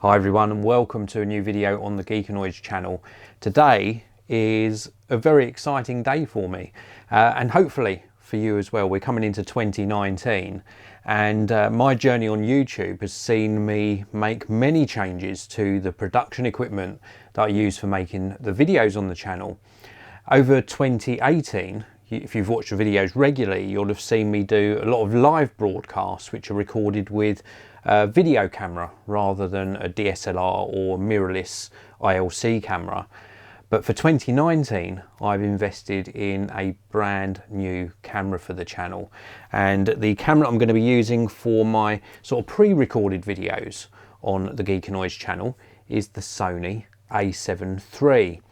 Hi everyone and welcome to a new video on the Geekanoids channel. Today is a very exciting day for me and hopefully for you as well. We're coming into 2019 and my journey on YouTube has seen me make many changes to the production equipment that I use for making the videos on the channel. Over 2018, if you've watched the videos regularly, you'll have seen me do a lot of live broadcasts which are recorded with a video camera rather than a DSLR or mirrorless ILC camera. But for 2019, I've invested in a brand new camera for the channel. And the camera I'm going to be using for my sort of pre-recorded videos on the Geekanoids channel is the Sony A7 III.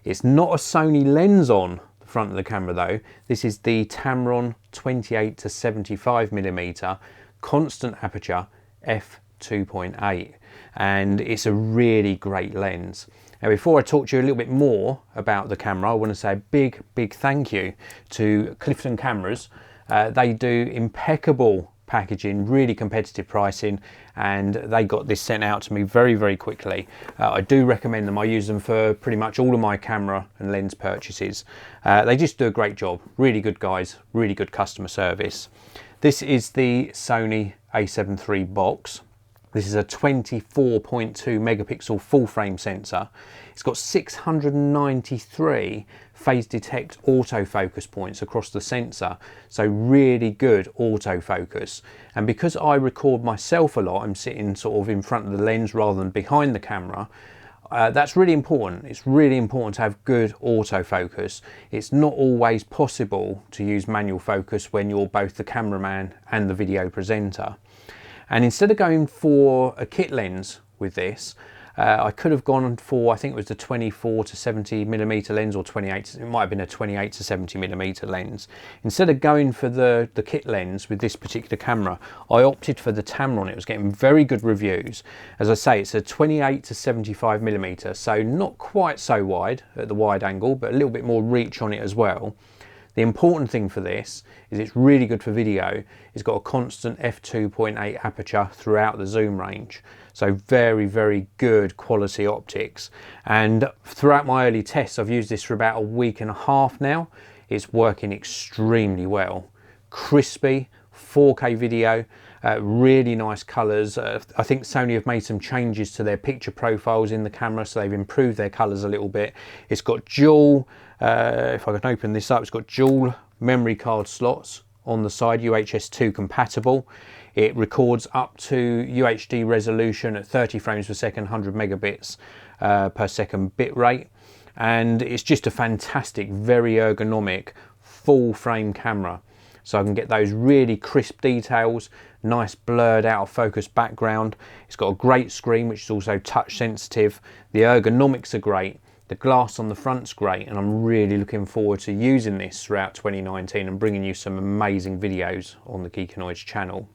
It's not a Sony lens on the front of the camera though. This is the Tamron 28 to 75mm constant aperture f2.8, and it's a really great lens. Now before I talk to you a little bit more about the camera, I want to say a big thank you to Clifton Cameras. They do impeccable packaging, really competitive pricing, and they got this sent out to me very quickly. I do recommend them. I use them for pretty much all of my camera and lens purchases. They just do a great job. Really good guys, really good customer service. This is the Sony A7 III box. This is a 24.2 megapixel full frame sensor. It's got 693 phase detect autofocus points across the sensor, so really good autofocus. And because I record myself a lot, I'm sitting sort of in front of the lens rather than behind the camera. That's really important. It's really important to have good autofocus. It's not always possible to use manual focus when you're both the cameraman and the video presenter. And instead of going for a kit lens with this, I could have gone for, I think it was the 24 to 70mm lens, or 28, it might have been a 28 to 70mm lens. Instead of going for the kit lens with this particular camera, I opted for the Tamron. It was getting very good reviews. As I say, it's a 28 to 75mm, so not quite so wide at the wide angle, but a little bit more reach on it as well. The important thing for this is it's really good for video. It's got a constant f2.8 aperture throughout the zoom range. So very good quality optics. And throughout my early tests, I've used this for about a week and a half now. It's working extremely well. Crispy, 4K video, really nice colors. I think Sony have made some changes to their picture profiles in the camera, so they've improved their colors a little bit. It's got dual, if I can open this up, it's got dual memory card slots on the side, UHS 2 compatible. It records up to UHD resolution at 30 frames per second, 100 megabits per second bit rate. And it's just a fantastic, very ergonomic, full frame camera. So I can get those really crisp details, nice blurred out of focus background. It's got a great screen, which is also touch sensitive. The ergonomics are great. The glass on the front's great, and I'm really looking forward to using this throughout 2019 and bringing you some amazing videos on the Geekanoids channel.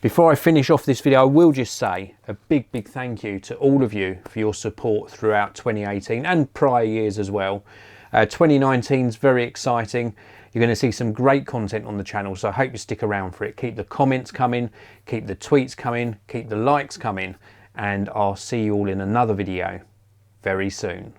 Before I finish off this video, I will just say a big thank you to all of you for your support throughout 2018 and prior years as well. 2019 is very exciting. You're going to see some great content on the channel, so I hope you stick around for it. Keep the comments coming, keep the tweets coming, keep the likes coming, and I'll see you all in another video very soon.